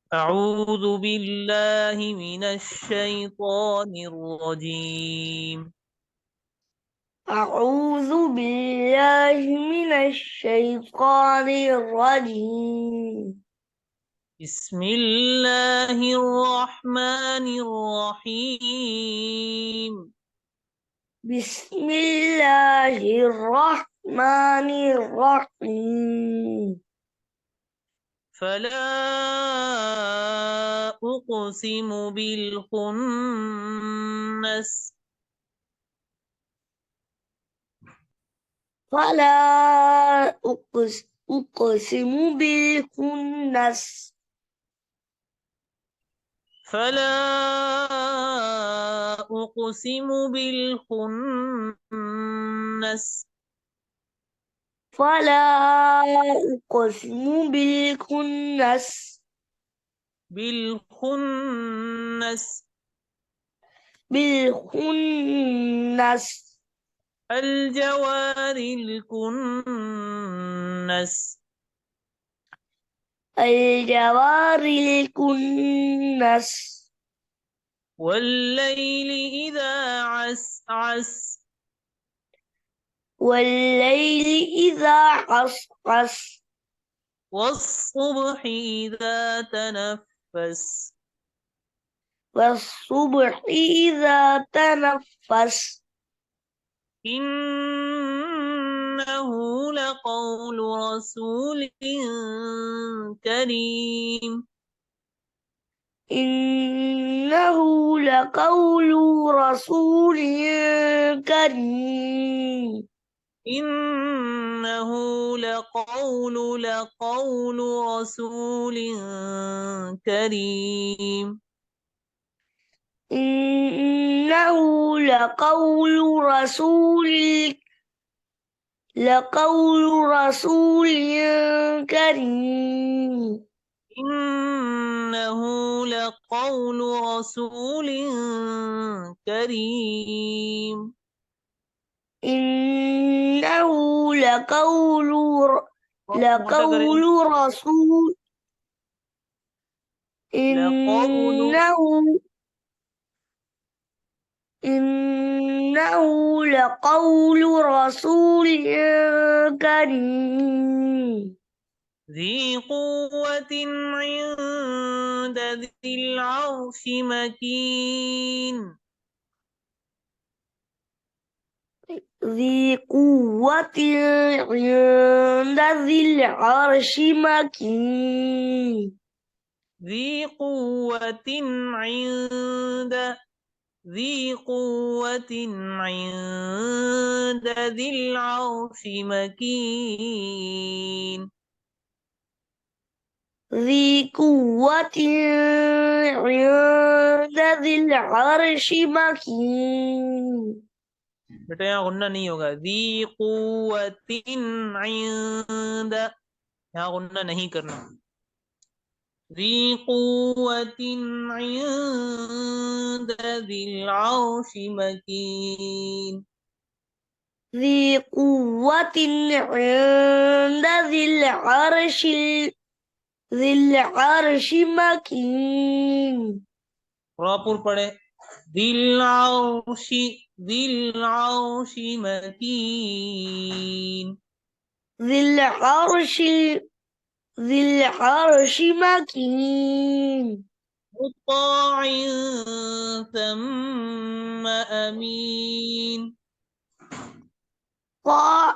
أعوذ بالله من الشيطان الرجيم. أعوذ بالله من الشيطان الرجيم. بسم الله الرحمن الرحيم. بسم الله الرحمن الرحيم. فلا أقسم بالخنس. فلا أقسم بالكنس. فلا أقسم بالخنس. فلا أقسم بالكنس. بالخنس. بالخنس. الجوار الكنس. الجوار الكنس. والليل إذا عسعس. والليل إذا عسعس. والصبح إذا تنفس. والصبح إذا تنفس. إنه لقول رسول كريم. إنه لقول رسول كريم. إنه لقول رسول كريم. إنه لقول رسول كريم. إنه لقول رسول كريم. إنه لقول मोटा करें। لقول رسول لقول إنه إنه لقول رسول كريم. ذي قوة عند ذي العرش مكين. ذي قوة عند ذي العرش مكين. ذي قوة عند ذي قوة عند ذي العرش مكين. ذي قوة عند ذي العرش مكين. बेटा यहाँ गुन्ना नहीं होगा। दी कुव्वतिन इंद, यहाँ गुन्ना नहीं करना। दी कुव्वतिन इंद दिल अर्श मकीन। ذي قوة عند ذي العرش مكين. प्रॉपर पढ़े। दिल अर्श, दिल अर्श मकीन। ذي العرش ذي العرش مكين. مطاع ثم أمين. طاع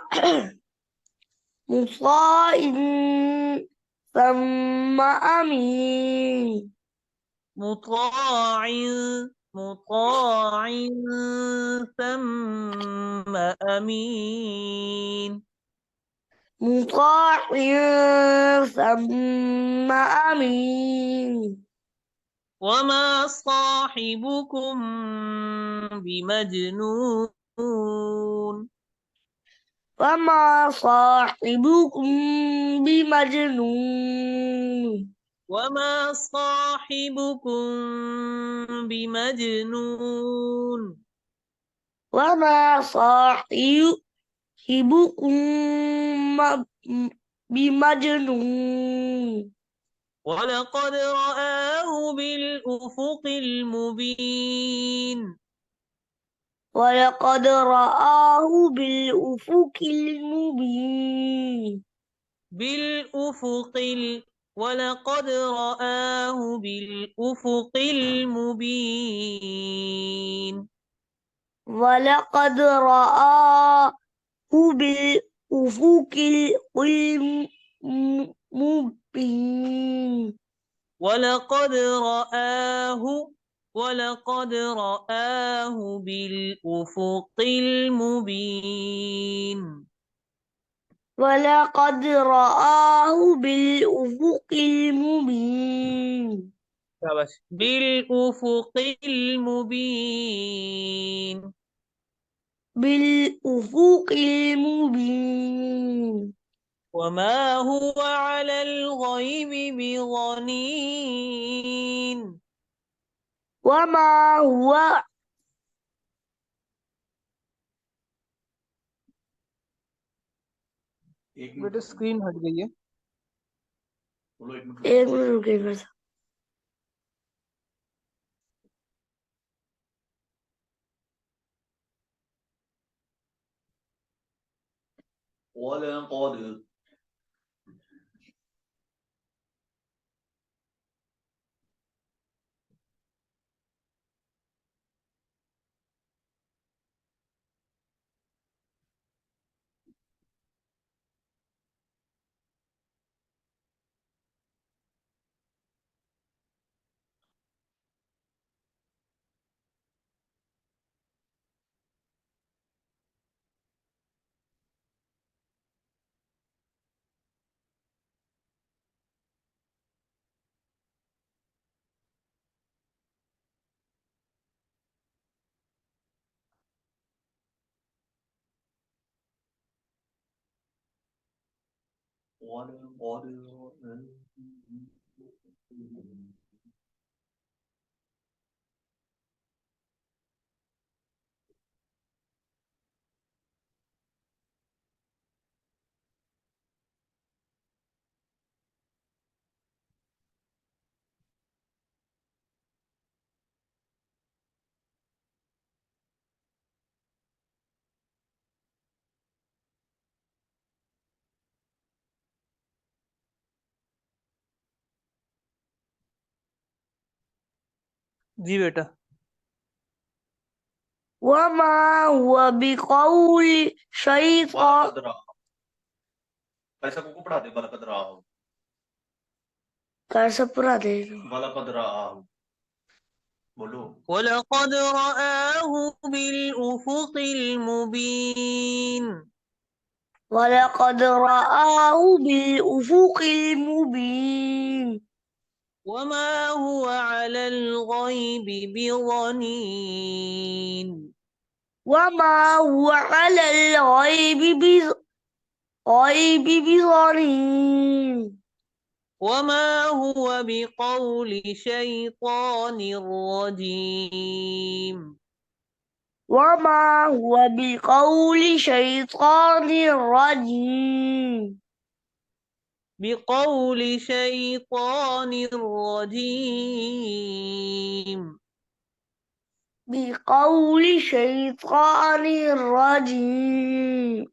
مطاع ثم أمين. مطاع مطاع ثم أمين. مطاع ثم أمين. وما صاحبكم بمجنون. وما صاحبكم بمجنون. وما صاحبكم بمجنون. وما صاحبكم بمجنون. ولقد رآه بالأفق المبين ولقد رآه بالأفق المبين بالأفق ولقد رآه بالأفق المبين ولقد رآه بالأفق المبين ولقد رآه ولقد رآه بالأفق المبين ولقد رآه بالأفق المبين بس بالأفق المبين بالأفق المبين وما هو على الغيب بضنين وما هو बेटा स्क्रीन हट गई है एक मिनट रुकिए बस ولقد जी बेटा وما هو بقول شيطان वलकद रहा ऐसा को पढ़ा दे वलकद रहा हो कैसे पूरा दे वलकद रहा हो बोलो ولقد رآه بالأفق المبين ولقد رآه بالأفق المبين وما هو على الغيب بضنين وما هو على غيب بضنين وما هو بقول شيطان رجيم وما هو بقول شيطان رجيم بقول شيطان رجيم بقول شيطان رجيم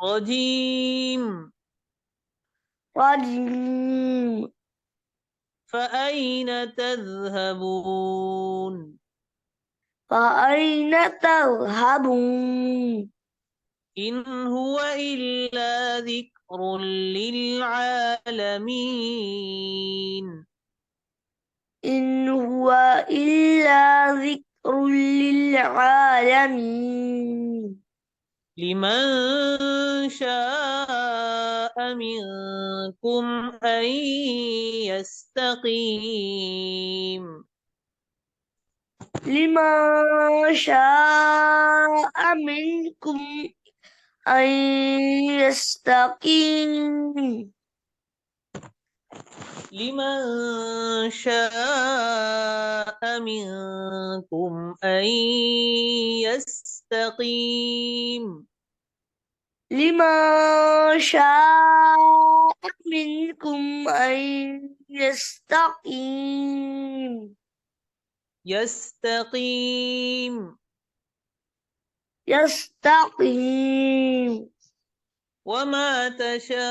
رجيم رجيم فأين تذهبون فأين تذهبون إن هو إلا ذكر للعالمين إن هو إلا ذكر للعالمين لمن شاء منكم أن يستقيم لمن شاء منكم أن يستقيم لمن شاء منكم أن يستقيم لمن شاء منكم أن يستقيم يستقيم يستقيم وما تشاءون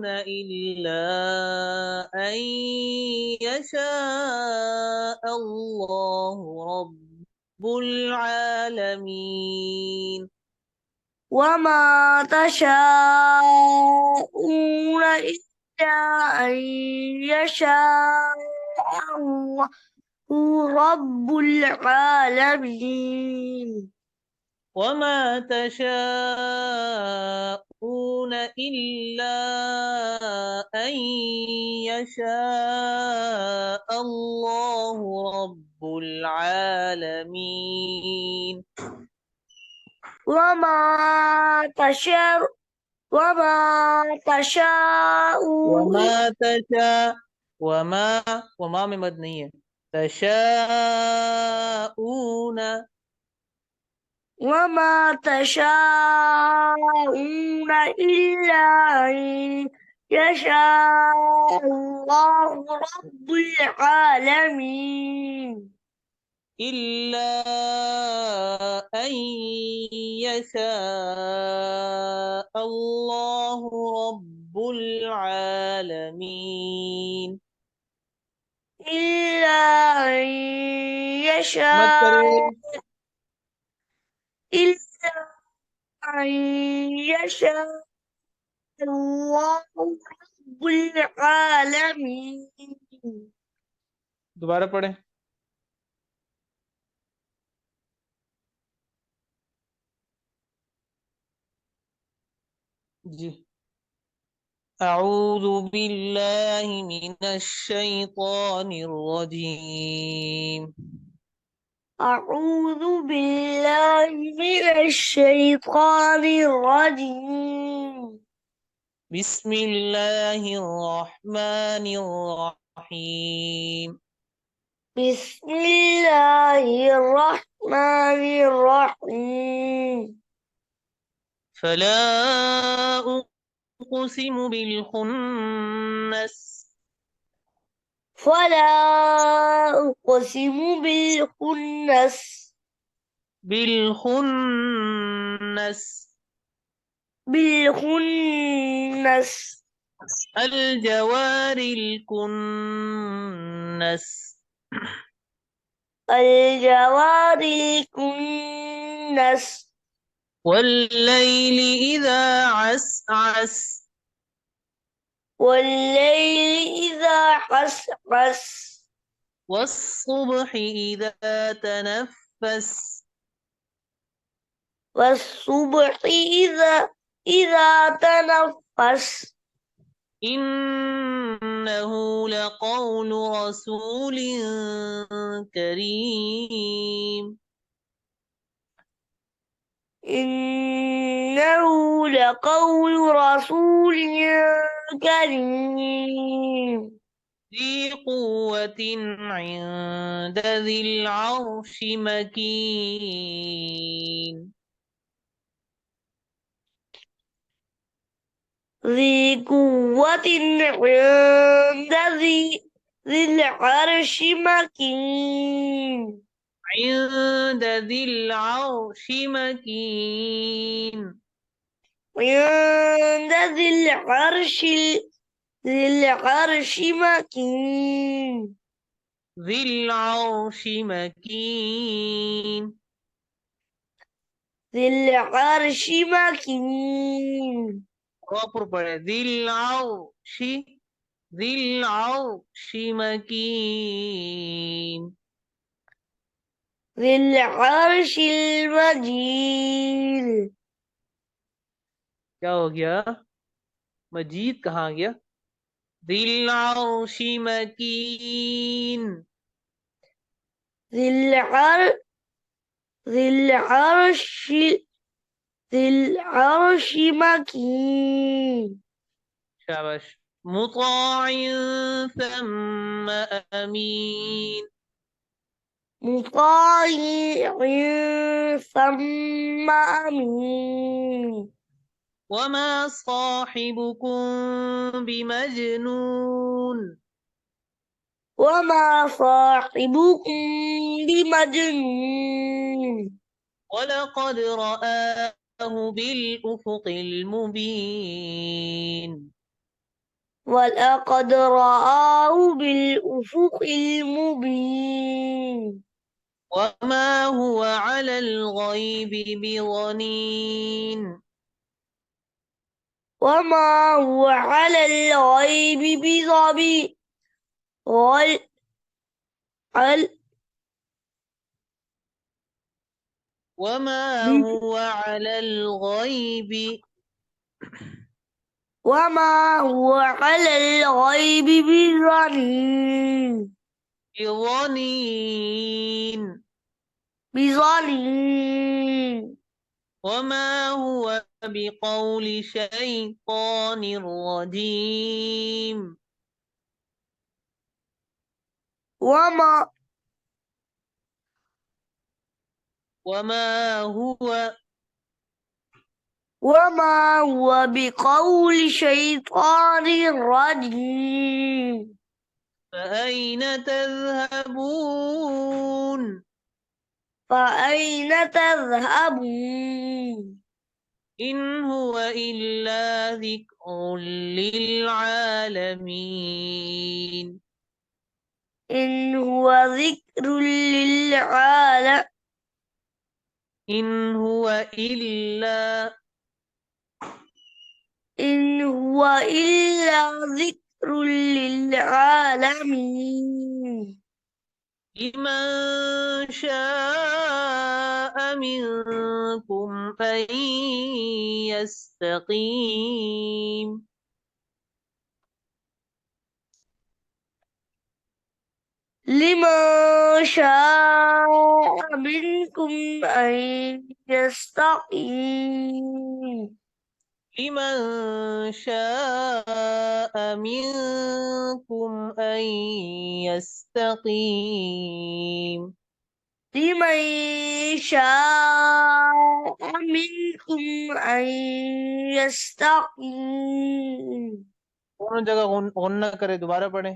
إلا أن يشاء الله رب العالمين وما تشاءون إلا أن يشاء الله رب العالمين وما تشاءون إلا أن يشاء الله رب العالمين وما تشاء وما تشاءون وما تشاء وما में मद नहीं है تشاءون وما تشاءون إلا أن يشاء الله رب العالمين إلا أن يشاء الله رب العالمين إلا أن मत يشاء करे إلا أن يشاء الله رب العالمين दोबारा पढ़े जी أعوذ بالله من الشيطان الرجيم أعوذ بالله من الشيطان الرجيم بسم الله الرحمن الرحيم بسم الله الرحمن الرحيم فلا أقسم بالخنس فلا أقسم بالخنس بالخنس بالخنس الجوار الكنس الجوار الكنس والليل إذا عسعس والليل إذا عسعس والصبح إذا تنفس والصبح إذا تنفس إنه لقول رسول كريم إنه لقول رسول كريم ذي قوة عند ذي العرش مكين ذي قوة عند ذي العرش مكين عند ذي العرش مكين عند ذي العرش مكين ذي العرش مكين ذي العرش مكين proper पढ़े ذي العرش مكين ذي العرش المجيد क्या हो गया मजीद कहाँ गया ذي العرش مكين ذي العرش ذي العرش ذي العرش مكين शाबाश مطاع ثم أمين مطاع ثم أمين وما صاحبكم بمجنون وما صاحبكم بمجنون ولقد رآه بالأفق المبين ولقد رآه بالأفق المبين وما هو على الغيب بضنين وما هو على الغيب بضبي غل عل وما ب- هو على الغيب وما هو على الغيب بضنين بضنين بظنين وما هو بقول شيطان رجيم وما وما هو وما هو بقول شيطان رجيم فأين تذهبون فأين تذهبون إن هو إلا ذكر للعالمين إن هو ذكر للعالم إن هو إلا إن هو إلا ذكر للعالمين لمن شاء منكم أن يستقيم لمن شاء منكم أن يستقيم لمن شاء منكم أن يستقيم لمن شاء منكم أن يستقيم दोनों जगह गुन्ना करे दोबारा पढ़े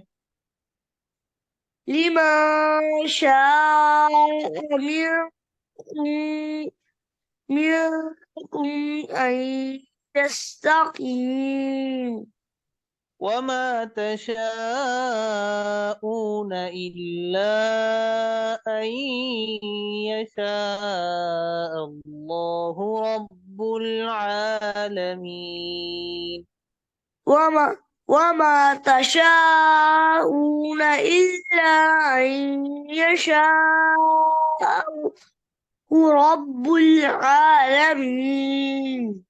لمن شاء منكم أن يستقيم وما تشاءون إلا أن يشاء الله رب العالمين وما تشاءون إلا أن يشاء رب العالمين